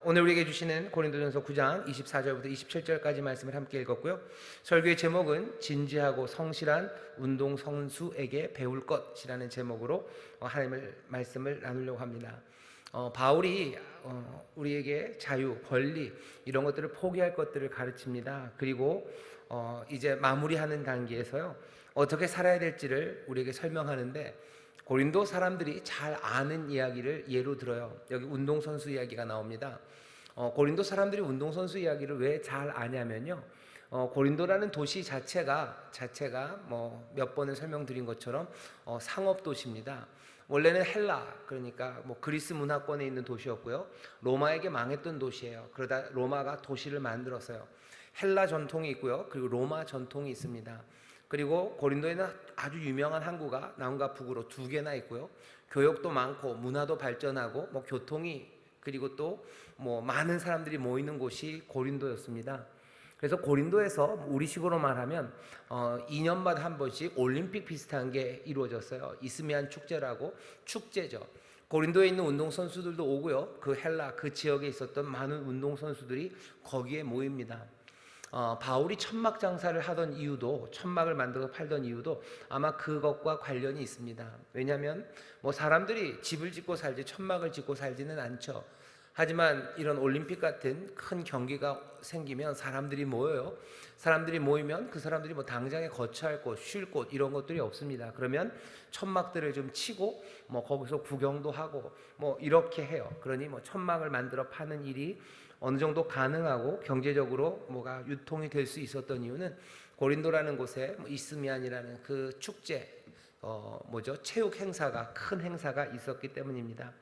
오늘 우리에게 주시는 고린도전서 9장 24절부터 27절까지 말씀을 함께 읽었고요. 설교의 제목은 진지하고 성실한 운동선수에게 배울 것이라는 제목으로 하나님의 말씀을 나누려고 합니다. 바울이 우리에게 자유, 권리 이런 것들을 포기할 것들을 가르칩니다. 그리고 이제 마무리하는 단계에서요, 어떻게 살아야 될지를 우리에게 설명하는데, 고린도 사람들이 잘 아는 이야기를 예로 들어요. 여기 운동선수 이야기가 나옵니다. 고린도 사람들이 운동선수 이야기를 왜 잘 아냐면요, 고린도라는 도시 자체가 뭐 몇 번을 설명드린 것처럼 상업 도시입니다. 원래는 헬라, 그러니까 뭐 그리스 문화권에 있는 도시였고요, 로마에게 망했던 도시예요. 그러다 로마가 도시를 만들었어요. 헬라 전통이 있고요, 그리고 로마 전통이 있습니다. 그리고 고린도에는 아주 유명한 항구가 남과 북으로 두 개나 있고요, 교역도 많고 문화도 발전하고 뭐 교통이, 그리고 또 뭐 많은 사람들이 모이는 곳이 고린도였습니다. 그래서 고린도에서 우리식으로 말하면 2년마다 한 번씩 올림픽 비슷한 게 이루어졌어요. 이스미안 축제라고, 축제죠. 고린도에 있는 운동선수들도 오고요, 그 헬라 그 지역에 있었던 많은 운동선수들이 거기에 모입니다. 바울이 천막 장사를 하던 이유도, 천막을 만들어서 팔던 이유도 아마 그것과 관련이 있습니다. 왜냐하면 뭐 사람들이 집을 짓고 살지 천막을 짓고 살지는 않죠. 하지만 이런 올림픽 같은 큰 경기가 생기면 사람들이 모여요. 사람들이 모이면 그 사람들이 뭐 당장에 거처할 곳, 쉴 곳 이런 것들이 없습니다. 그러면 천막들을 좀 치고 뭐 거기서 구경도 하고 뭐 이렇게 해요. 그러니 뭐 천막을 만들어 파는 일이 어느 정도 가능하고 경제적으로 뭐가 유통이 될 수 있었던 이유는 고린도라는 곳에 이스미안이라는 그 축제, 체육 행사가, 큰 행사가 있었기 때문입니다.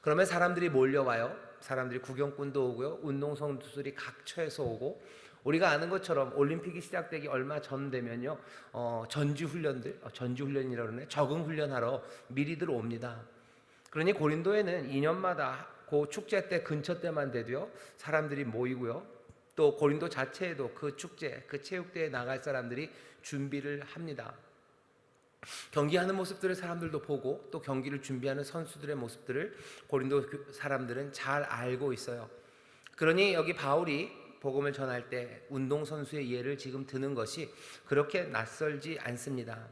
그러면 사람들이 몰려와요. 사람들이 구경꾼도 오고요, 운동선수들이 각처에서 오고, 우리가 아는 것처럼 올림픽이 시작되기 얼마 전 되면요, 전지훈련이라고 그러네, 적응훈련하러 미리들 옵니다. 그러니 고린도에는 2년마다 그 축제 때 근처 때만 돼도요, 사람들이 모이고요, 또 고린도 자체에도 그 축제, 그 체육대회에 나갈 사람들이 준비를 합니다. 경기하는 모습들을 사람들도 보고, 또 경기를 준비하는 선수들의 모습들을 고린도 사람들은 잘 알고 있어요. 그러니 여기 바울이 복음을 전할 때 운동선수의 예를 지금 드는 것이 그렇게 낯설지 않습니다.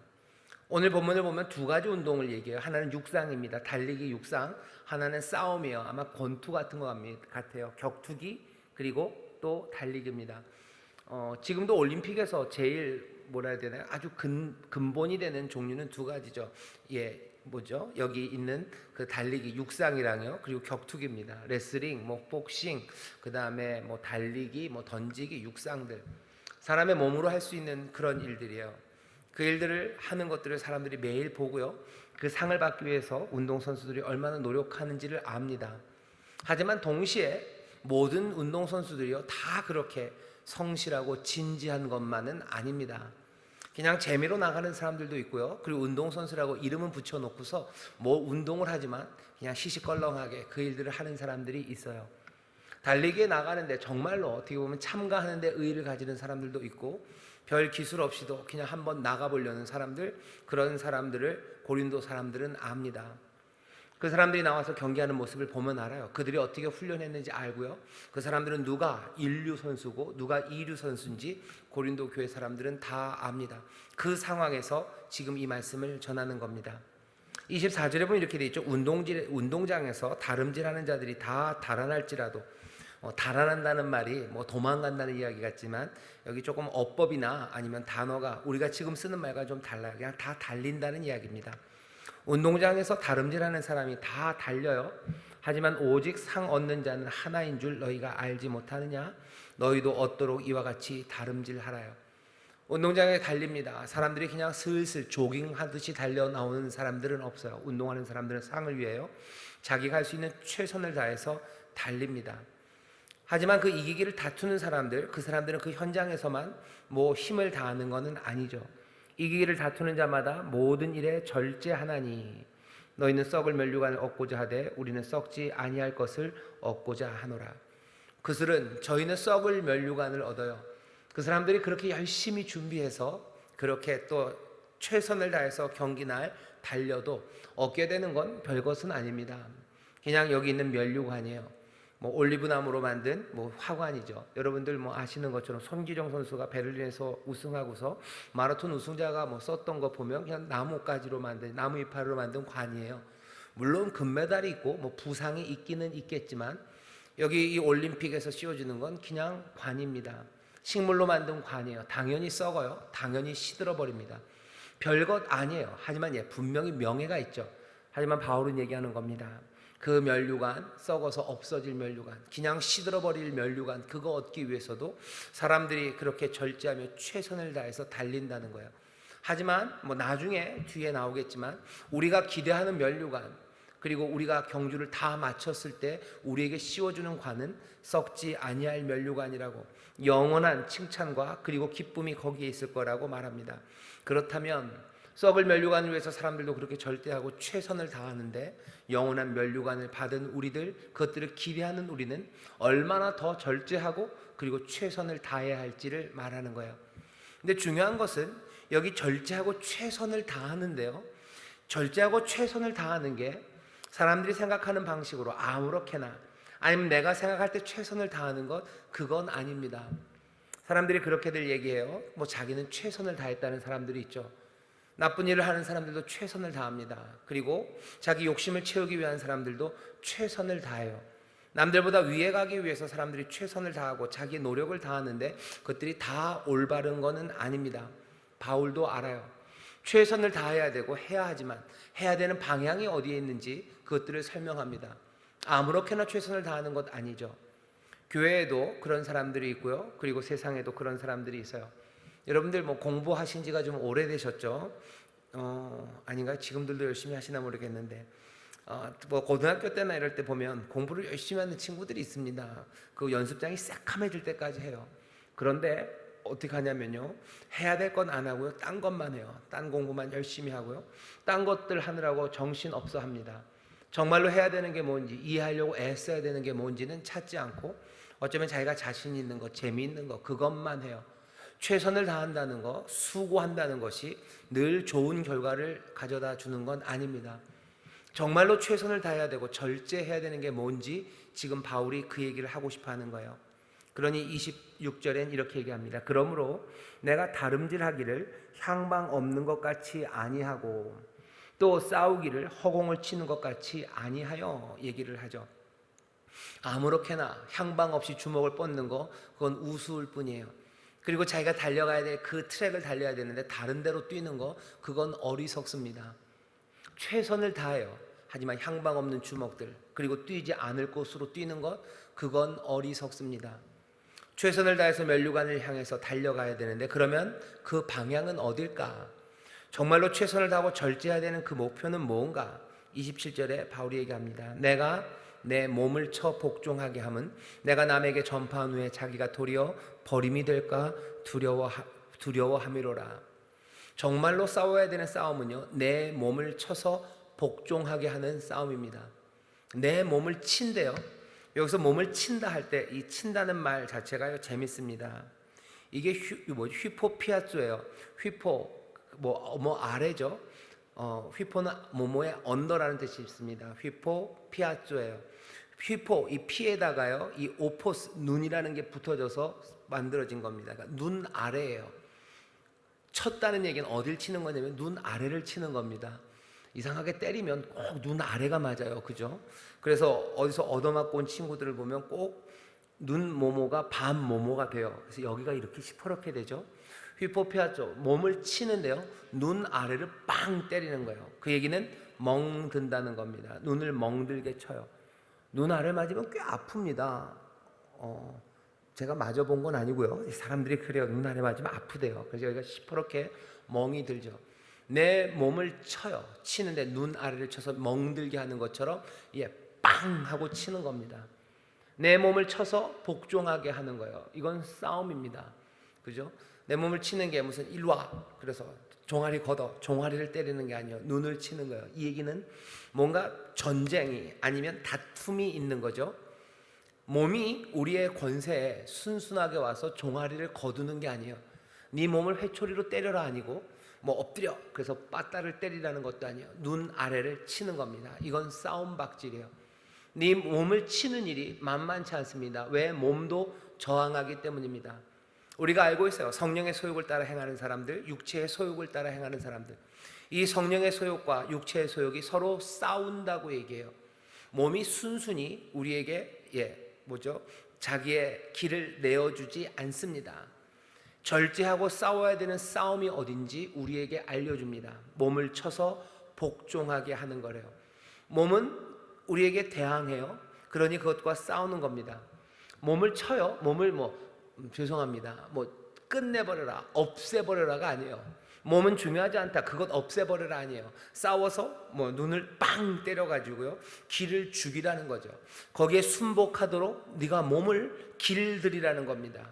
오늘 본문을 보면 두 가지 운동을 얘기해요. 하나는 육상입니다. 달리기 육상. 하나는 싸움이에요. 아마 권투 같은 것 같아요. 격투기, 그리고 또 달리기입니다. 지금도 올림픽에서 제일 뭐라 해야 되나요? 아주 근본이 되는 종류는 두 가지죠. 여기 있는 그 달리기 육상이랑요, 그리고 격투기입니다. 레슬링, 뭐 복싱, 그 다음에 뭐 달리기, 뭐 던지기, 육상들. 사람의 몸으로 할 수 있는 그런 일들이에요. 그 일들을 하는 것들을 사람들이 매일 보고요, 그 상을 받기 위해서 운동선수들이 얼마나 노력하는지를 압니다. 하지만 동시에 모든 운동선수들이요, 다 그렇게 성실하고 진지한 것만은 아닙니다. 그냥 재미로 나가는 사람들도 있고요, 그리고 운동선수라고 이름은 붙여놓고서 뭐 운동을 하지만 그냥 시시껄렁하게 그 일들을 하는 사람들이 있어요. 달리기에 나가는데 정말로 어떻게 보면 참가하는데 의의를 가지는 사람들도 있고, 별 기술 없이도 그냥 한번 나가보려는 사람들, 그런 사람들을 고린도 사람들은 압니다. 그 사람들이 나와서 경기하는 모습을 보면 알아요. 그들이 어떻게 훈련했는지 알고요, 그 사람들은 누가 1류 선수고 누가 2류 선수인지 고린도 교회 사람들은 다 압니다. 그 상황에서 지금 이 말씀을 전하는 겁니다. 24절에 보면 이렇게 돼 있죠. 운동장에서 다름질하는 자들이 다 달아날지라도, 달아난다는 말이 뭐 도망간다는 이야기 같지만 여기 조금 어법이나 아니면 단어가 우리가 지금 쓰는 말과 좀 달라요. 그냥 다 달린다는 이야기입니다. 운동장에서 다름질하는 사람이 다 달려요. 하지만 오직 상 얻는 자는 하나인 줄 너희가 알지 못하느냐? 너희도 얻도록 이와 같이 다름질하라요. 운동장에 달립니다. 사람들이 그냥 슬슬 조깅하듯이 달려 나오는 사람들은 없어요. 운동하는 사람들은 상을 위해요, 자기가 할 수 있는 최선을 다해서 달립니다. 하지만 그 이기기를 다투는 사람들, 그 사람들은 그 현장에서만 뭐 힘을 다하는 것은 아니죠. 이기기를 다투는 자마다 모든 일에 절제하나니 너희는 썩을 면류관을 얻고자 하되 우리는 썩지 아니할 것을 얻고자 하노라. 그들은 저희는 썩을 면류관을 얻어요. 그 사람들이 그렇게 열심히 준비해서 그렇게 또 최선을 다해서 경기날 달려도 얻게 되는 건 별것은 아닙니다. 그냥 여기 있는 면류관이에요. 뭐 올리브나무로 만든 뭐 화관이죠. 여러분들 뭐 아시는 것처럼 손기정 선수가 베를린에서 우승하고서 마라톤 우승자가 뭐 썼던 거 보면 그냥 나무가지로 만든, 나무 이파리로 만든 관이에요. 물론 금메달이 있고 뭐 부상이 있기는 있겠지만 여기 이 올림픽에서 씌워주는 건 그냥 관입니다. 식물로 만든 관이에요. 당연히 썩어요. 당연히 시들어 버립니다. 별것 아니에요. 하지만 분명히 명예가 있죠. 하지만 바울은 얘기하는 겁니다. 그 면류관, 썩어서 없어질 면류관, 그냥 시들어버릴 면류관, 그거 얻기 위해서도 사람들이 그렇게 절제하며 최선을 다해서 달린다는 거예요. 하지만 뭐 나중에 뒤에 나오겠지만 우리가 기대하는 면류관, 그리고 우리가 경주를 다 마쳤을 때 우리에게 씌워주는 관은 썩지 아니할 면류관이라고, 영원한 칭찬과 그리고 기쁨이 거기에 있을 거라고 말합니다. 그렇다면 썩을 면류관을 위해서 사람들도 그렇게 절대하고 최선을 다하는데 영원한 면류관을 받은 우리들, 그것들을 기대하는 우리는 얼마나 더 절제하고 그리고 최선을 다해야 할지를 말하는 거예요. 근데 중요한 것은 여기 절제하고 최선을 다하는데요, 절제하고 최선을 다하는 게 사람들이 생각하는 방식으로 아무렇게나, 아니면 내가 생각할 때 최선을 다하는 것, 그건 아닙니다. 사람들이 그렇게들 얘기해요. 뭐 자기는 최선을 다했다는 사람들이 있죠. 나쁜 일을 하는 사람들도 최선을 다합니다. 그리고 자기 욕심을 채우기 위한 사람들도 최선을 다해요. 남들보다 위에 가기 위해서 사람들이 최선을 다하고 자기 노력을 다하는데 그것들이 다 올바른 것은 아닙니다. 바울도 알아요. 최선을 다해야 되고 해야 하지만 해야 되는 방향이 어디에 있는지 그것들을 설명합니다. 아무렇게나 최선을 다하는 것 아니죠. 교회에도 그런 사람들이 있고요. 그리고 세상에도 그런 사람들이 있어요. 여러분들 뭐 공부하신 지가 좀 오래되셨죠? 아닌가요? 지금들도 열심히 하시나 모르겠는데 뭐 고등학교 때나 이럴 때 보면 공부를 열심히 하는 친구들이 있습니다. 그 연습장이 새카매질 때까지 해요. 그런데 어떻게 하냐면요, 해야 될 건 안 하고요, 딴 것만 해요. 딴 공부만 열심히 하고요, 딴 것들 하느라고 정신 없어 합니다. 정말로 해야 되는 게 뭔지, 이해하려고 애써야 되는 게 뭔지는 찾지 않고 어쩌면 자기가 자신 있는 것, 재미있는 것, 그것만 해요. 최선을 다한다는 것, 수고한다는 것이 늘 좋은 결과를 가져다 주는 건 아닙니다. 정말로 최선을 다해야 되고 절제해야 되는 게 뭔지 지금 바울이 그 얘기를 하고 싶어 하는 거예요. 그러니 26절엔 이렇게 얘기합니다. 그러므로 내가 다름질하기를 향방 없는 것 같이 아니하고 또 싸우기를 허공을 치는 것 같이 아니하여 얘기를 하죠. 아무렇게나 향방 없이 주먹을 뻗는 거, 그건 우스울 뿐이에요. 그리고 자기가 달려가야 될 그 트랙을 달려야 되는데 다른 데로 뛰는 거, 그건 어리석습니다. 최선을 다해요. 하지만 향방 없는 주먹들, 그리고 뛰지 않을 곳으로 뛰는 것, 그건 어리석습니다. 최선을 다해서 면류관을 향해서 달려가야 되는데 그러면 그 방향은 어딜까? 정말로 최선을 다하고 절제해야 되는 그 목표는 뭔가? 27절에 바울이 얘기합니다. 내가 내 몸을 쳐 복종하게 함은 내가 남에게 전파한 후에 자기가 도리어 버림이 될까 두려워함이로라. 정말로 싸워야 되는 싸움은요, 내 몸을 쳐서 복종하게 하는 싸움입니다. 내 몸을 친대요. 여기서 몸을 친다 할 때 이 친다는 말 자체가 재밌습니다. 이게 휘포피아조예요. 휘포 뭐 아래죠. 휘포는 뭐뭐의 언더라는 뜻이 있습니다. 휘포피아조예요. 휘포, 이 피에다가요, 이 오포스, 눈이라는 게 붙어져서 만들어진 겁니다. 그러니까 눈 아래예요. 쳤다는 얘기는 어딜 치는 거냐면 눈 아래를 치는 겁니다. 이상하게 때리면 꼭 눈 아래가 맞아요. 그죠? 그래서 어디서 얻어맞고 온 친구들을 보면 꼭 눈 모모가 밤 모모가 돼요. 그래서 여기가 이렇게 시퍼렇게 되죠. 휘포피아죠. 몸을 치는데요, 눈 아래를 빵 때리는 거예요. 그 얘기는 멍든다는 겁니다. 눈을 멍들게 쳐요. 눈 아래 맞으면 꽤 아픕니다. 제가 맞아본 건 아니고요. 사람들이 그래요. 눈 아래 맞으면 아프대요. 그래서 여기가 시퍼렇게 멍이 들죠. 내 몸을 쳐요. 치는데 눈 아래를 쳐서 멍들게 하는 것처럼 빵 하고 치는 겁니다. 내 몸을 쳐서 복종하게 하는 거예요. 이건 싸움입니다. 그죠? 내 몸을 치는 게 무슨 일로 와. 그래서 종아리 걷어. 종아리를 때리는 게 아니에요. 눈을 치는 거예요. 이 얘기는 뭔가 전쟁이 아니면 다툼이 있는 거죠. 몸이 우리의 권세에 순순하게 와서 종아리를 거두는 게 아니에요. 네 몸을 회초리로 때려라 아니고 뭐 엎드려 그래서 빠따를 때리라는 것도 아니에요. 눈 아래를 치는 겁니다. 이건 싸움 박질이에요. 네 몸을 치는 일이 만만치 않습니다. 왜? 몸도 저항하기 때문입니다. 우리가 알고 있어요. 성령의 소욕을 따라 행하는 사람들, 육체의 소욕을 따라 행하는 사람들. 이 성령의 소욕과 육체의 소욕이 서로 싸운다고 얘기해요. 몸이 순순히 우리에게 자기의 길을 내어주지 않습니다. 절제하고 싸워야 되는 싸움이 어딘지 우리에게 알려줍니다. 몸을 쳐서 복종하게 하는 거래요. 몸은 우리에게 대항해요. 그러니 그것과 싸우는 겁니다. 몸을 쳐요. 몸을 죄송합니다. 끝내버려라, 없애버려라가 아니에요. 몸은 중요하지 않다. 그것 없애버려라 아니에요. 싸워서 눈을 빵 때려가지고요, 기를 죽이라는 거죠. 거기에 순복하도록 네가 몸을 길들이라는 겁니다.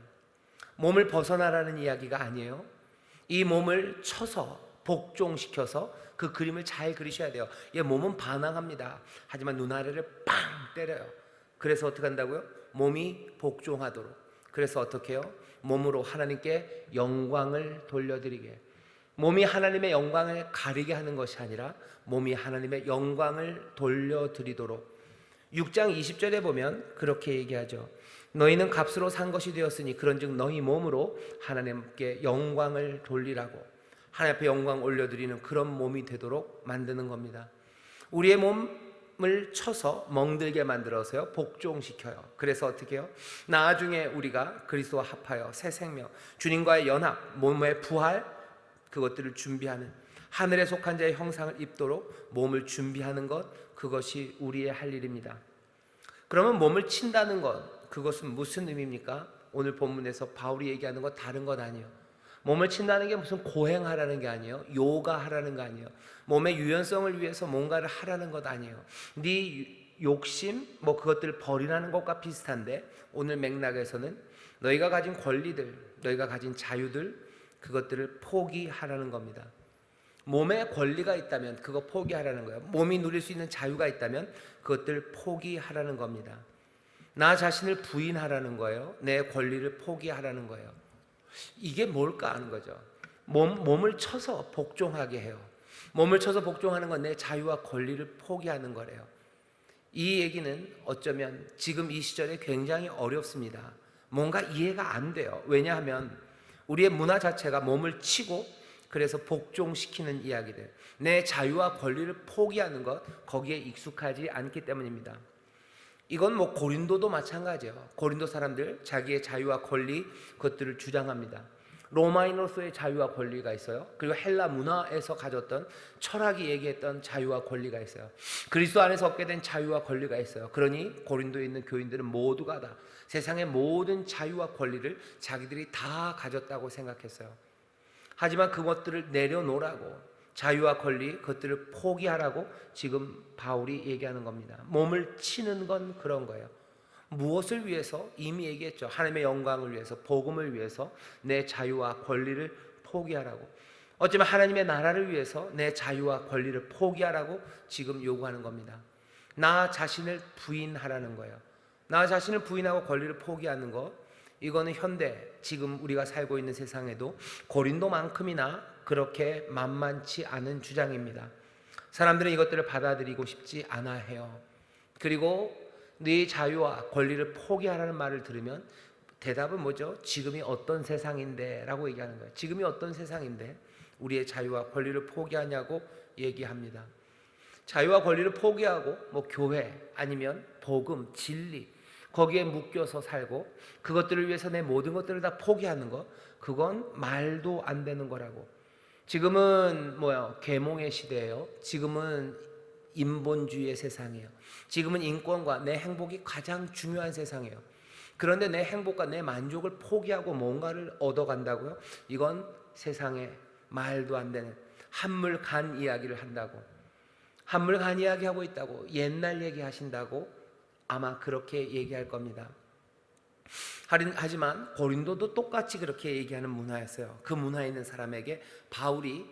몸을 벗어나라는 이야기가 아니에요. 이 몸을 쳐서 복종시켜서 그 그림을 잘 그리셔야 돼요. 얘 몸은 반항합니다. 하지만 눈 아래를 빵 때려요. 그래서 어떻게 한다고요? 몸이 복종하도록. 그래서 어떻게 해요? 몸으로 하나님께 영광을 돌려드리게. 몸이 하나님의 영광을 가리게 하는 것이 아니라 몸이 하나님의 영광을 돌려드리도록. 6장 20절에 보면 그렇게 얘기하죠. 너희는 값으로 산 것이 되었으니 그런즉 너희 몸으로 하나님께 영광을 돌리라고. 하나님 앞에 영광 올려드리는 그런 몸이 되도록 만드는 겁니다. 우리의 몸을 쳐서 멍들게 만들어서요, 복종시켜요. 그래서 어떻게 해요? 나중에 우리가 그리스도와 합하여 새 생명, 주님과의 연합, 몸의 부활, 그것들을 준비하는, 하늘에 속한 자의 형상을 입도록 몸을 준비하는 것, 그것이 우리의 할 일입니다. 그러면 몸을 친다는 것, 그것은 무슨 의미입니까? 오늘 본문에서 바울이 얘기하는 것 다른 것 아니에요. 몸을 친다는 게 무슨 고행하라는 게 아니에요. 요가하라는 거 아니에요. 몸의 유연성을 위해서 뭔가를 하라는 것 아니에요. 네 욕심 그것들을 버리라는 것과 비슷한데, 오늘 맥락에서는 너희가 가진 권리들, 너희가 가진 자유들, 그것들을 포기하라는 겁니다. 몸에 권리가 있다면 그거 포기하라는 거예요. 몸이 누릴 수 있는 자유가 있다면 그것들 포기하라는 겁니다. 나 자신을 부인하라는 거예요. 내 권리를 포기하라는 거예요. 이게 뭘까 하는 거죠. 몸을 쳐서 복종하게 해요. 몸을 쳐서 복종하는 건 내 자유와 권리를 포기하는 거래요. 이 얘기는 어쩌면 지금 이 시절에 굉장히 어렵습니다. 뭔가 이해가 안 돼요. 왜냐하면 우리의 문화 자체가 몸을 치고 그래서 복종시키는 이야기들, 내 자유와 권리를 포기하는 것, 거기에 익숙하지 않기 때문입니다. 이건 고린도도 마찬가지예요. 고린도 사람들 자기의 자유와 권리, 그것들을 주장합니다. 로마인으로서의 자유와 권리가 있어요. 그리고 헬라 문화에서 가졌던 철학이 얘기했던 자유와 권리가 있어요. 그리스도 안에서 얻게 된 자유와 권리가 있어요. 그러니 고린도에 있는 교인들은 모두가 다 세상의 모든 자유와 권리를 자기들이 다 가졌다고 생각했어요. 하지만 그것들을 내려놓으라고, 자유와 권리, 그것들을 포기하라고 지금 바울이 얘기하는 겁니다. 몸을 치는 건 그런 거예요. 무엇을 위해서? 이미 얘기했죠. 하나님의 영광을 위해서, 복음을 위해서 내 자유와 권리를 포기하라고. 어쩌면 하나님의 나라를 위해서 내 자유와 권리를 포기하라고 지금 요구하는 겁니다. 나 자신을 부인하라는 거예요. 나 자신을 부인하고 권리를 포기하는 것, 이거는 현대 지금 우리가 살고 있는 세상에도 고린도만큼이나 그렇게 만만치 않은 주장입니다. 사람들은 이것들을 받아들이고 싶지 않아 해요. 그리고 네 자유와 권리를 포기하라는 말을 들으면 대답은 뭐죠? 지금이 어떤 세상인데 라고 얘기하는 거예요. 지금이 어떤 세상인데 우리의 자유와 권리를 포기하냐고 얘기합니다. 자유와 권리를 포기하고 교회 아니면 복음, 진리, 거기에 묶여서 살고 그것들을 위해서 내 모든 것들을 다 포기하는 것, 그건 말도 안 되는 거라고. 지금은 계몽의 시대예요. 지금은 인본주의의 세상이에요. 지금은 인권과 내 행복이 가장 중요한 세상이에요. 그런데 내 행복과 내 만족을 포기하고 뭔가를 얻어간다고요? 이건 세상에 말도 안 되는 한물간 이야기를 한다고, 한물간 이야기하고 있다고, 옛날 얘기하신다고 아마 그렇게 얘기할 겁니다. 하지만 고린도도 똑같이 그렇게 얘기하는 문화였어요. 그 문화에 있는 사람에게 바울이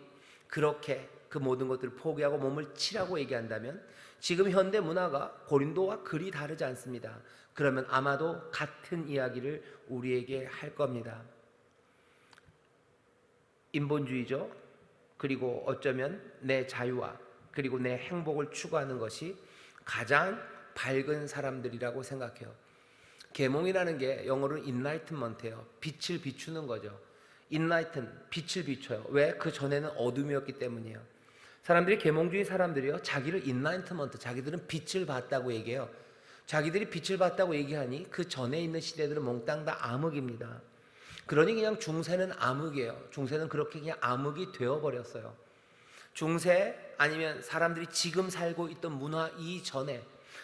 그렇게 그 모든 것들을 포기하고 몸을 치라고 얘기한다면 지금 현대 문화가 고린도와 그리 다르지 않습니다. 그러면 아마도 같은 이야기를 우리에게 할 겁니다. 인본주의죠. 그리고 어쩌면 내 자유와 그리고 내 행복을 추구하는 것이 가장 밝은 사람들이라고 생각해요. 계몽이라는 게 영어로는 enlightenment예요. 빛을 비추는 거죠. enlighten, 빛을 비춰요. 왜? 그 전에는 어둠이었기 때문이에요. 사람들이 계몽주의 사람들이요, 자기를 enlightenment, 자기들은 빛을 봤다고 얘기해요. 자기들이 빛을 봤다고 얘기하니 그 전에 있는 시대들은 몽땅 다 암흑입니다. 그러니 그냥 중세는 암흑이에요. 중세는 그렇게 그냥 암흑이 되어버렸어요. 중세 아니면 사람들이 지금 살고 있던 문화 이전에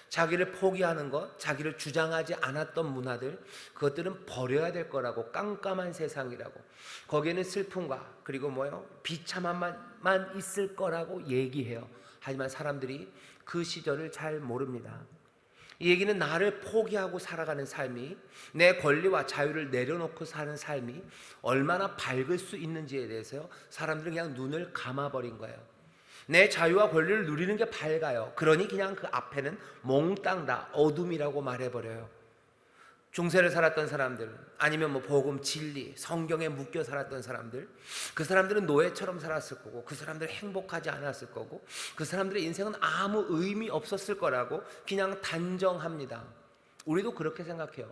자기를 포기하는 것, 자기를 주장하지 않았던 문화들, 그것들은 버려야 될 거라고, 깜깜한 세상이라고, 거기에는 슬픔과 그리고 비참함만 있을 거라고 얘기해요. 하지만 사람들이 그 시절을 잘 모릅니다. 이 얘기는 나를 포기하고 살아가는 삶이, 내 권리와 자유를 내려놓고 사는 삶이 얼마나 밝을 수 있는지에 대해서 사람들은 그냥 눈을 감아버린 거예요. 내 자유와 권리를 누리는 게 밝아요. 그러니 그냥 그 앞에는 몽땅 다 어둠이라고 말해버려요. 중세를 살았던 사람들, 아니면 복음, 진리, 성경에 묶여 살았던 사람들, 그 사람들은 노예처럼 살았을 거고, 그 사람들은 행복하지 않았을 거고, 그 사람들의 인생은 아무 의미 없었을 거라고 그냥 단정합니다. 우리도 그렇게 생각해요.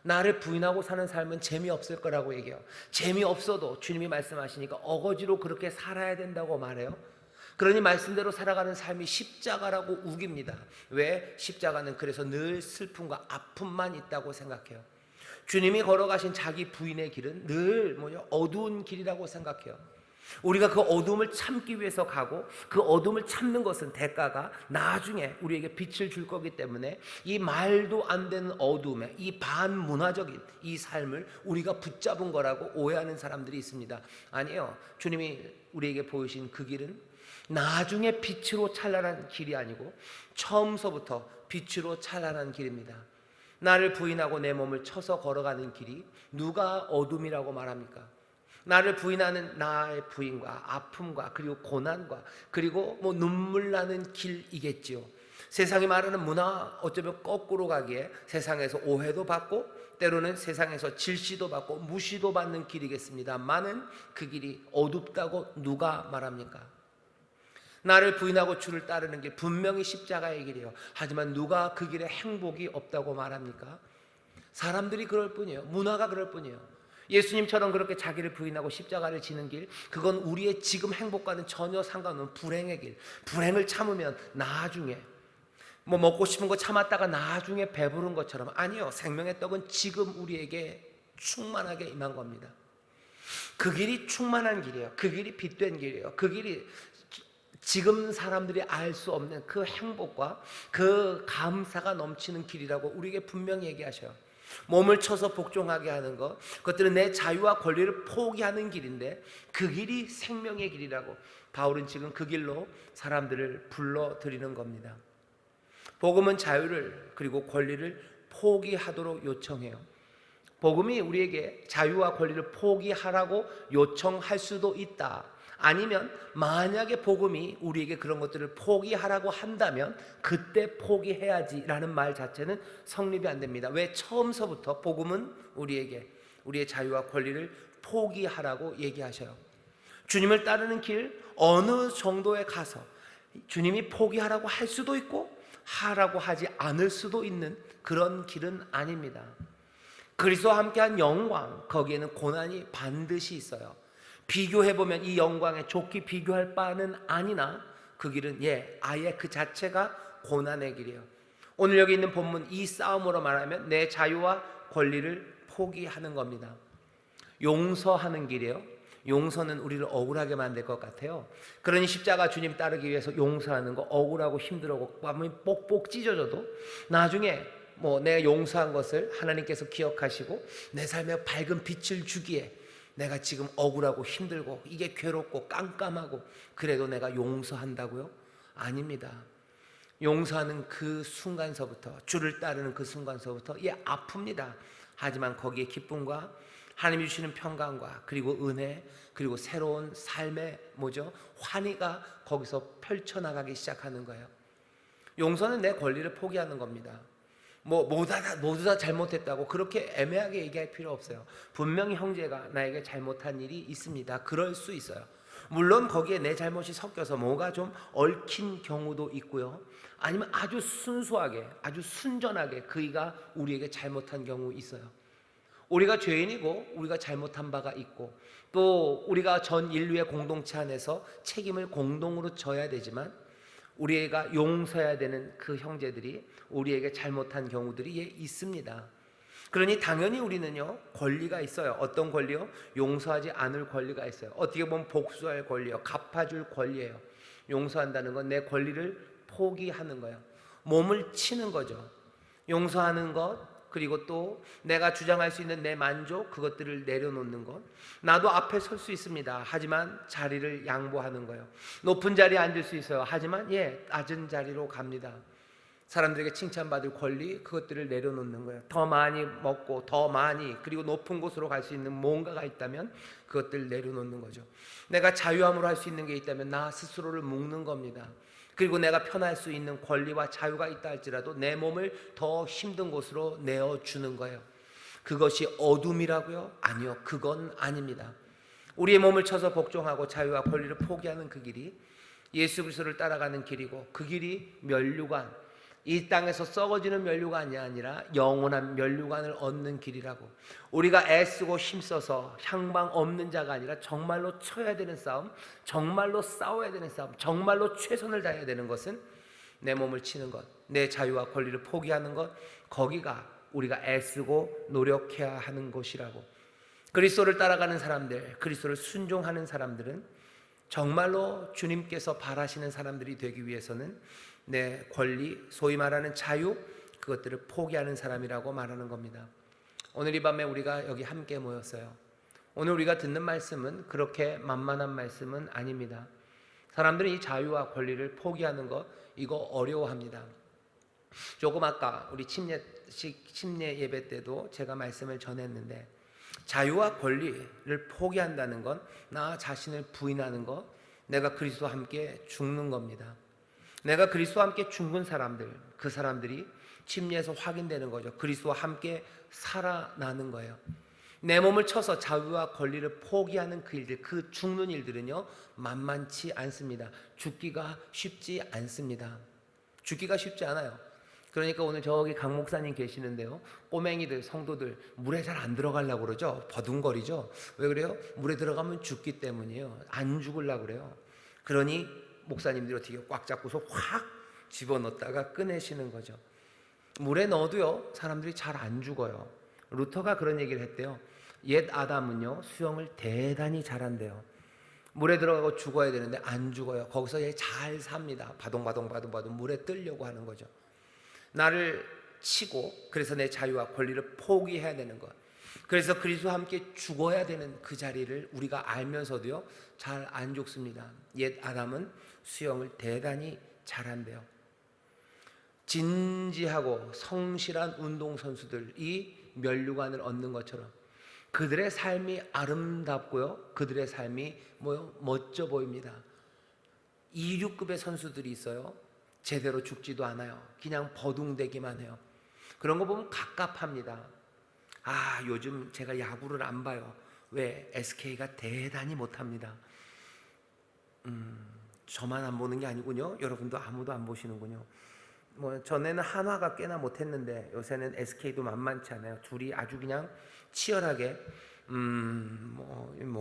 나를 부인하고 사는 삶은 재미없을 거라고 얘기해요. 재미없어도 주님이 말씀하시니까 어거지로 그렇게 살아야 된다고 말해요. 그러니 말씀대로 살아가는 삶이 십자가라고 우깁니다. 왜? 십자가는 그래서 늘 슬픔과 아픔만 있다고 생각해요. 주님이 걸어가신 자기 부인의 길은 늘 어두운 길이라고 생각해요. 우리가 그 어둠을 참기 위해서 가고, 그 어둠을 참는 것은 대가가 나중에 우리에게 빛을 줄 거기 때문에 이 말도 안 되는 어둠에, 이 반문화적인 이 삶을 우리가 붙잡은 거라고 오해하는 사람들이 있습니다. 아니에요. 주님이 우리에게 보이신 그 길은 나중에 빛으로 찬란한 길이 아니고 처음서부터 빛으로 찬란한 길입니다. 나를 부인하고 내 몸을 쳐서 걸어가는 길이 누가 어둠이라고 말합니까? 나를 부인하는 나의 부인과 아픔과 그리고 고난과 그리고 눈물 나는 길이겠지요. 세상이 말하는 문화, 어쩌면 거꾸로 가기에 세상에서 오해도 받고 때로는 세상에서 질시도 받고 무시도 받는 길이겠습니다만은 그 길이 어둡다고 누가 말합니까? 나를 부인하고 주를 따르는 길, 분명히 십자가의 길이에요. 하지만 누가 그 길에 행복이 없다고 말합니까? 사람들이 그럴 뿐이에요. 문화가 그럴 뿐이에요. 예수님처럼 그렇게 자기를 부인하고 십자가를 지는 길, 그건 우리의 지금 행복과는 전혀 상관없는 불행의 길. 불행을 참으면 나중에 먹고 싶은 거 참았다가 나중에 배부른 것처럼, 아니요, 생명의 떡은 지금 우리에게 충만하게 임한 겁니다. 그 길이 충만한 길이에요. 그 길이 빛된 길이에요. 그 길이 지금 사람들이 알 수 없는 그 행복과 그 감사가 넘치는 길이라고 우리에게 분명히 얘기하셔요. 몸을 쳐서 복종하게 하는 것, 그것들은 내 자유와 권리를 포기하는 길인데 그 길이 생명의 길이라고 바울은 지금 그 길로 사람들을 불러들이는 겁니다. 복음은 자유를 그리고 권리를 포기하도록 요청해요. 복음이 우리에게 자유와 권리를 포기하라고 요청할 수도 있다. 아니면 만약에 복음이 우리에게 그런 것들을 포기하라고 한다면 그때 포기해야지라는 말 자체는 성립이 안 됩니다. 왜? 처음서부터 복음은 우리에게 우리의 자유와 권리를 포기하라고 얘기하셔요. 주님을 따르는 길 어느 정도에 가서 주님이 포기하라고 할 수도 있고 하라고 하지 않을 수도 있는 그런 길은 아닙니다. 그리스도와 함께한 영광, 거기에는 고난이 반드시 있어요. 비교해보면 이 영광에 좋게 비교할 바는 아니나 그 길은 아예 그 자체가 고난의 길이에요. 오늘 여기 있는 본문 이 싸움으로 말하면 내 자유와 권리를 포기하는 겁니다. 용서하는 길이에요. 용서는 우리를 억울하게 만들 것 같아요. 그러니 십자가 주님 따르기 위해서 용서하는 거 억울하고 힘들고 마음이 뽁뽁 찢어져도 나중에 내가 용서한 것을 하나님께서 기억하시고 내 삶에 밝은 빛을 주기에 내가 지금 억울하고 힘들고 이게 괴롭고 깜깜하고 그래도 내가 용서한다고요? 아닙니다. 용서하는 그 순간서부터, 주를 따르는 그 순간서부터 아픕니다. 하지만 거기에 기쁨과 하나님이 주시는 평강과 그리고 은혜 그리고 새로운 삶의 환희가 거기서 펼쳐나가기 시작하는 거예요. 용서는 내 권리를 포기하는 겁니다. 모두 다 잘못했다고 그렇게 애매하게 얘기할 필요 없어요. 분명히 형제가 나에게 잘못한 일이 있습니다. 그럴 수 있어요. 물론 거기에 내 잘못이 섞여서 뭐가 좀 얽힌 경우도 있고요. 아니면 아주 순수하게, 아주 순전하게 그이가 우리에게 잘못한 경우 있어요. 우리가 죄인이고 우리가 잘못한 바가 있고 또 우리가 전 인류의 공동체 안에서 책임을 공동으로 져야 되지만 우리가 용서해야 되는 그 형제들이 우리에게 잘못한 경우들이 있습니다. 그러니 당연히 우리는요 권리가 있어요. 어떤 권리요? 용서하지 않을 권리가 있어요. 어떻게 보면 복수할 권리요, 갚아줄 권리예요. 용서한다는 건 내 권리를 포기하는 거예요. 몸을 치는 거죠. 용서하는 것, 그리고 또 내가 주장할 수 있는 내 만족, 그것들을 내려놓는 것. 나도 앞에 설 수 있습니다. 하지만 자리를 양보하는 거예요. 높은 자리에 앉을 수 있어요. 하지만 낮은 자리로 갑니다. 사람들에게 칭찬받을 권리, 그것들을 내려놓는 거예요. 더 많이 먹고 더 많이, 그리고 높은 곳으로 갈 수 있는 뭔가가 있다면 그것들을 내려놓는 거죠. 내가 자유함으로 할 수 있는 게 있다면 나 스스로를 묶는 겁니다. 그리고 내가 편할 수 있는 권리와 자유가 있다 할지라도 내 몸을 더 힘든 곳으로 내어주는 거예요. 그것이 어둠이라고요? 아니요, 그건 아닙니다. 우리의 몸을 쳐서 복종하고 자유와 권리를 포기하는 그 길이 예수 그리스도를 따라가는 길이고, 그 길이 면류관, 이 땅에서 썩어지는 면류관이 아니라 영원한 면류관을 얻는 길이라고. 우리가 애쓰고 힘써서 향방 없는 자가 아니라 정말로 쳐야 되는 싸움, 정말로 싸워야 되는 싸움, 정말로 최선을 다해야 되는 것은 내 몸을 치는 것, 내 자유와 권리를 포기하는 것, 거기가 우리가 애쓰고 노력해야 하는 곳이라고. 그리스도를 따라가는 사람들, 그리스도를 순종하는 사람들은 정말로 주님께서 바라시는 사람들이 되기 위해서는 내 권리, 소위 말하는 자유, 그것들을 포기하는 사람이라고 말하는 겁니다. 오늘 이 밤에 우리가 여기 함께 모였어요. 오늘 우리가 듣는 말씀은 그렇게 만만한 말씀은 아닙니다. 사람들은 이 자유와 권리를 포기하는 것, 이거 어려워합니다. 조금 아까 우리 침례 예배 때도 제가 말씀을 전했는데, 자유와 권리를 포기한다는 건 나 자신을 부인하는 것, 내가 그리스도와 함께 죽는 겁니다. 내가 그리스도와 함께 죽은 사람들, 그 사람들이 침례에서 확인되는 거죠. 그리스도와 함께 살아나는 거예요. 내 몸을 쳐서 자유와 권리를 포기하는 그 일들, 그 죽는 일들은요 만만치 않습니다. 죽기가 쉽지 않습니다. 죽기가 쉽지 않아요. 그러니까 오늘 저기 강 목사님 계시는데요, 꼬맹이들, 성도들 물에 잘 안 들어가려고 그러죠. 버둥거리죠. 왜 그래요? 물에 들어가면 죽기 때문이에요. 안 죽으려고 그래요. 그러니 목사님들이 어떻게 꽉 잡고서 확 집어넣었다가 꺼내시는 거죠. 물에 넣어도요 사람들이 잘 안 죽어요. 루터가 그런 얘기를 했대요. 옛 아담은요 수영을 대단히 잘한대요. 물에 들어가고 죽어야 되는데 안 죽어요. 거기서 잘 삽니다. 바동바동 물에 뜨려고 하는 거죠. 나를 치고, 그래서 내 자유와 권리를 포기해야 되는 것, 그래서 그리스도와 함께 죽어야 되는 그 자리를 우리가 알면서도요 잘 안 죽습니다. 옛 아담은 수영을 대단히 잘한대요. 진지하고 성실한 운동선수들이 면류관을 얻는 것처럼 그들의 삶이 아름답고요, 그들의 삶이 멋져 보입니다. 2流급의 선수들이 있어요. 제대로 죽지도 않아요. 그냥 버둥대기만 해요. 그런 거 보면 갑갑합니다. 아, 요즘 제가 야구를 안 봐요. 왜? SK가 대단히 못합니다. 저만 안 보는 게 아니군요. 여러분도 아무도 안 보시는군요. 전에는 한화가 꽤나 못했는데 요새는 SK도 만만치 않아요. 둘이 아주 그냥 치열하게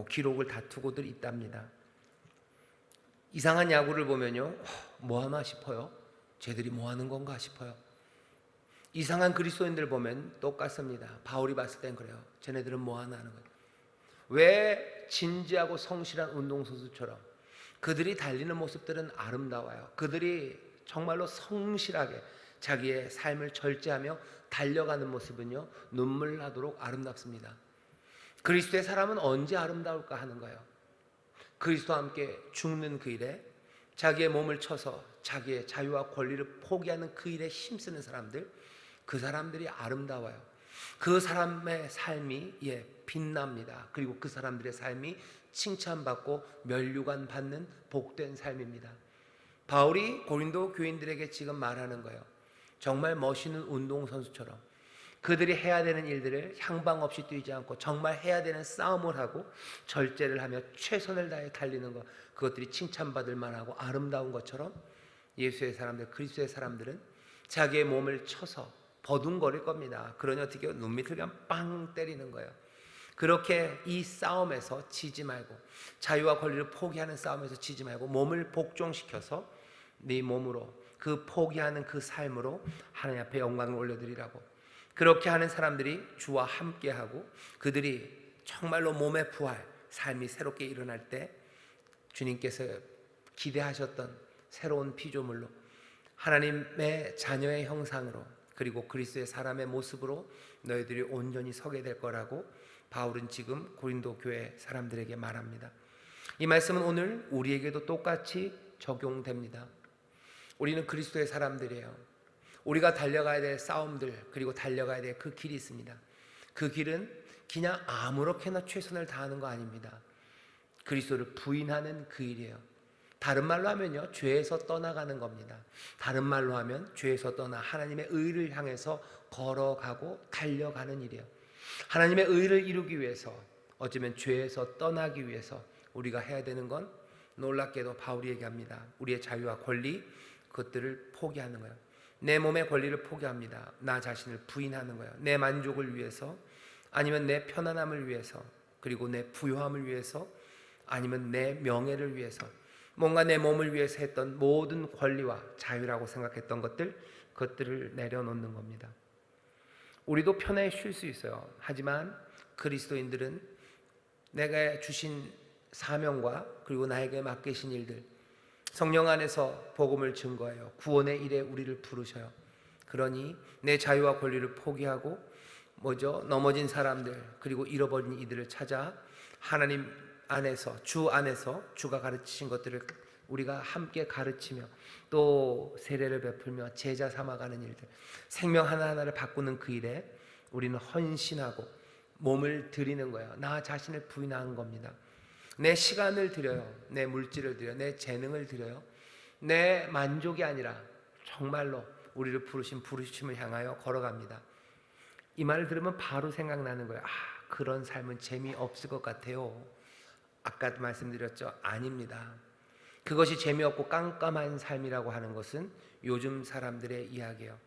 기록을 다투고들 있답니다. 이상한 야구를 보면요, 뭐 하나 싶어요. 쟤들이 뭐 하는 건가 싶어요. 이상한 그리스도인들 보면 똑같습니다. 바울이 봤을 땐 그래요. 쟤네들은 뭐 하나 하는 거예요. 왜? 진지하고 성실한 운동선수처럼 그들이 달리는 모습들은 아름다워요. 그들이 정말로 성실하게 자기의 삶을 절제하며 달려가는 모습은요 눈물 나도록 아름답습니다. 그리스도의 사람은 언제 아름다울까 하는 거예요. 그리스도와 함께 죽는 그 일에 자기의 몸을 쳐서 자기의 자유와 권리를 포기하는 그 일에 힘쓰는 사람들, 그 사람들이 아름다워요. 그 사람의 삶이 빛납니다. 그리고 그 사람들의 삶이 칭찬받고 면류관 받는 복된 삶입니다. 바울이 고린도 교인들에게 지금 말하는 거예요. 정말 멋있는 운동선수처럼 그들이 해야 되는 일들을 향방 없이 뛰지 않고 정말 해야 되는 싸움을 하고 절제를 하며 최선을 다해 달리는 것, 그것들이 칭찬받을 만하고 아름다운 것처럼 예수의 사람들, 그리스도의 사람들은 자기의 몸을 쳐서 버둥거릴 겁니다. 그러니 어떻게 해요? 눈밑을 그냥 빵 때리는 거예요. 그렇게 이 싸움에서 지지 말고, 자유와 권리를 포기하는 싸움에서 지지 말고 몸을 복종시켜서 네 몸으로, 그 포기하는 그 삶으로 하나님 앞에 영광을 올려드리라고. 그렇게 하는 사람들이 주와 함께하고 그들이 정말로 몸의 부활, 삶이 새롭게 일어날 때 주님께서 기대하셨던 새로운 피조물로, 하나님의 자녀의 형상으로, 그리고 그리스도의 사람의 모습으로 너희들이 온전히 서게 될 거라고 바울은 지금 고린도 교회 사람들에게 말합니다. 이 말씀은 오늘 우리에게도 똑같이 적용됩니다. 우리는 그리스도의 사람들이에요. 우리가 달려가야 될 싸움들, 그리고 달려가야 될 그 길이 있습니다. 그 길은 그냥 아무렇게나 최선을 다하는 거 아닙니다. 그리스도를 부인하는 그 일이에요. 다른 말로 하면요, 죄에서 떠나가는 겁니다. 다른 말로 하면 죄에서 떠나 하나님의 의를 향해서 걸어가고 달려가는 일이에요. 하나님의 의를 이루기 위해서, 어쩌면 죄에서 떠나기 위해서 우리가 해야 되는 건 놀랍게도 바울이 얘기합니다. 우리의 자유와 권리, 그것들을 포기하는 거예요. 내 몸의 권리를 포기합니다. 나 자신을 부인하는 거예요. 내 만족을 위해서, 아니면 내 편안함을 위해서, 그리고 내 부요함을 위해서, 아니면 내 명예를 위해서, 뭔가 내 몸을 위해서 했던 모든 권리와 자유라고 생각했던 그것들을 내려놓는 겁니다. 우리도 편하게 쉴 수 있어요. 하지만 그리스도인들은 내가 주신 사명과 그리고 나에게 맡기신 일들, 성령 안에서 복음을 증거해요. 구원의 일에 우리를 부르셔요. 그러니 내 자유와 권리를 포기하고 넘어진 사람들, 그리고 잃어버린 이들을 찾아 하나님 안에서, 주 안에서 주가 가르치신 것들을 우리가 함께 가르치며 또 세례를 베풀며 제자 삼아가는 일들, 생명 하나하나를 바꾸는 그 일에 우리는 헌신하고 몸을 드리는 거예요. 나 자신을 부인하는 겁니다. 내 시간을 드려요. 내 물질을 드려요. 내 재능을 드려요. 내 만족이 아니라 정말로 우리를 부르신 부르심을 향하여 걸어갑니다. 이 말을 들으면 바로 생각나는 거예요. 그런 삶은 재미없을 것 같아요. 아까 말씀드렸죠? 아닙니다. 그것이 재미없고 깜깜한 삶이라고 하는 것은 요즘 사람들의 이야기예요.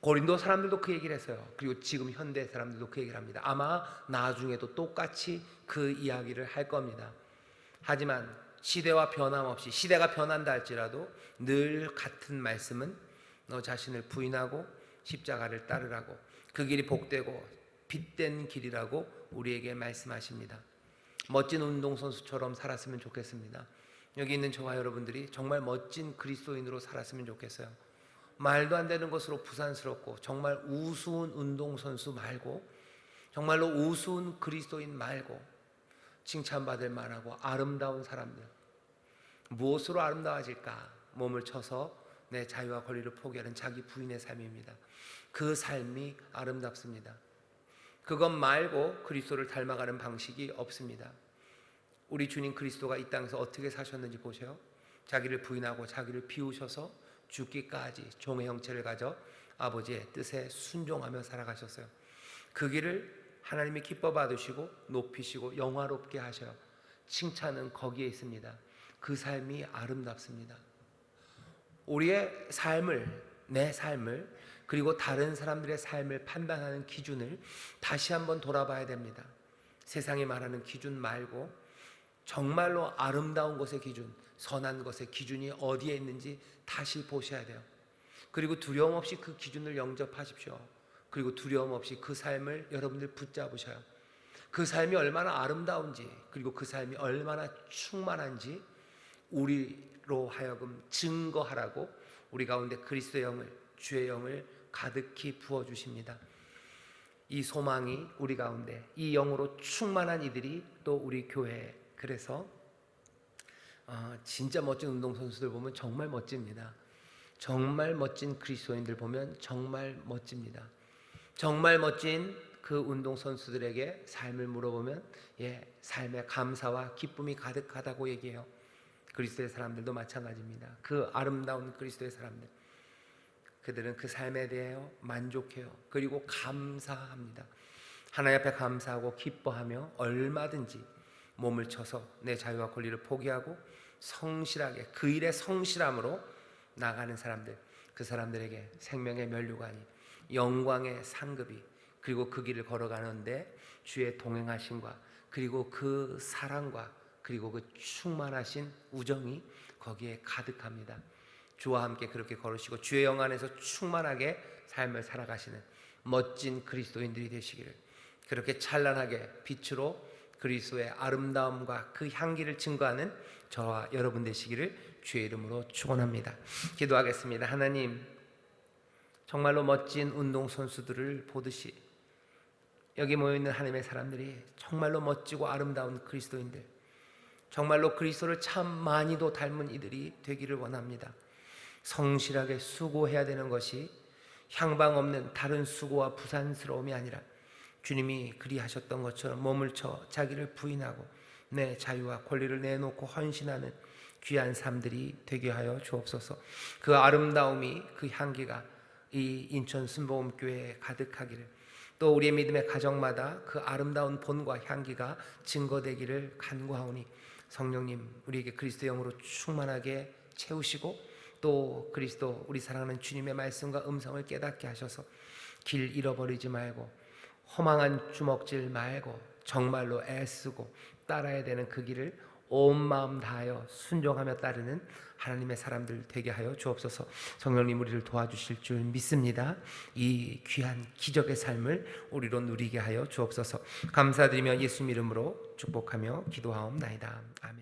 고린도 사람들도 그 얘기를 했어요. 그리고 지금 현대 사람들도 그 얘기를 합니다. 아마 나중에도 똑같이 그 이야기를 할 겁니다. 하지만 시대와 변함없이, 시대가 변한다 할지라도 늘 같은 말씀은 너 자신을 부인하고 십자가를 따르라고, 그 길이 복되고 빛된 길이라고 우리에게 말씀하십니다. 멋진 운동선수처럼 살았으면 좋겠습니다. 여기 있는 저와 여러분들이 정말 멋진 그리스도인으로 살았으면 좋겠어요. 말도 안 되는 것으로 부산스럽고 정말 우스운 운동선수 말고, 정말로 우스운 그리스도인 말고, 칭찬받을 만하고 아름다운 사람들. 무엇으로 아름다워질까? 몸을 쳐서 내 자유와 권리를 포기하는 자기 부인의 삶입니다. 그 삶이 아름답습니다. 그것 말고 그리스도를 닮아가는 방식이 없습니다. 우리 주님 그리스도가 이 땅에서 어떻게 사셨는지 보세요. 자기를 부인하고 자기를 비우셔서 죽기까지 종의 형체를 가져 아버지의 뜻에 순종하며 살아가셨어요. 그 길을 하나님이 기뻐 받으시고 높이시고 영화롭게 하셔요. 칭찬은 거기에 있습니다. 그 삶이 아름답습니다. 우리의 삶을, 내 삶을, 그리고 다른 사람들의 삶을 판단하는 기준을 다시 한번 돌아봐야 됩니다. 세상이 말하는 기준 말고 정말로 아름다운 것의 기준, 선한 것의 기준이 어디에 있는지 다시 보셔야 돼요. 그리고 두려움 없이 그 기준을 영접하십시오. 그리고 두려움 없이 그 삶을 여러분들 붙잡으셔요. 그 삶이 얼마나 아름다운지, 그리고 그 삶이 얼마나 충만한지 우리로 하여금 증거하라고 우리 가운데 그리스도의 영을, 주의 영을 가득히 부어주십니다. 이 소망이 우리 가운데, 이 영으로 충만한 이들이 또 우리 교회에, 그래서 진짜 멋진 운동선수들 보면 정말 멋집니다. 정말 멋진 그리스도인들 보면 정말 멋집니다. 정말 멋진 그 운동선수들에게 삶을 물어보면 삶에 감사와 기쁨이 가득하다고 얘기해요. 그리스도의 사람들도 마찬가지입니다. 그 아름다운 그리스도의 사람들, 그들은 그 삶에 대하여 만족해요. 그리고 감사합니다. 하나님 앞에 감사하고 기뻐하며 얼마든지 몸을 쳐서 내 자유와 권리를 포기하고 성실하게 그 일에 성실함으로 나가는 사람들, 그 사람들에게 생명의 면류관이, 영광의 상급이, 그리고 그 길을 걸어가는데 주의 동행하심과 그리고 그 사랑과 그리고 그 충만하신 우정이 거기에 가득합니다. 주와 함께 그렇게 걸으시고 주의 영 안에서 충만하게 삶을 살아가시는 멋진 그리스도인들이 되시기를, 그렇게 찬란하게 빛으로 그리스도의 아름다움과 그 향기를 증거하는 저와 여러분 되시기를 주의 이름으로 축원합니다. 기도하겠습니다. 하나님, 정말로 멋진 운동선수들을 보듯이 여기 모여있는 하나님의 사람들이 정말로 멋지고 아름다운 그리스도인들, 정말로 그리스도를 참 많이도 닮은 이들이 되기를 원합니다. 성실하게 수고해야 되는 것이 향방 없는 다른 수고와 부산스러움이 아니라 주님이 그리하셨던 것처럼 몸을 쳐 자기를 부인하고 내 자유와 권리를 내놓고 헌신하는 귀한 삶들이 되게 하여 주옵소서. 그 아름다움이, 그 향기가 이 인천 순복음교회에 가득하기를, 또 우리의 믿음의 가정마다 그 아름다운 본과 향기가 증거되기를 간구하오니 성령님, 우리에게 그리스도 영으로 충만하게 채우시고 또 그리스도, 우리 사랑하는 주님의 말씀과 음성을 깨닫게 하셔서 길 잃어버리지 말고 허망한 주먹질 말고 정말로 애쓰고 따라야 되는 그 길을 온 마음 다하여 순종하며 따르는 하나님의 사람들 되게 하여 주옵소서. 성령님, 우리를 도와주실 줄 믿습니다. 이 귀한 기적의 삶을 우리로 누리게 하여 주옵소서. 감사드리며 예수님 이름으로 축복하며 기도하옵나이다. 아멘.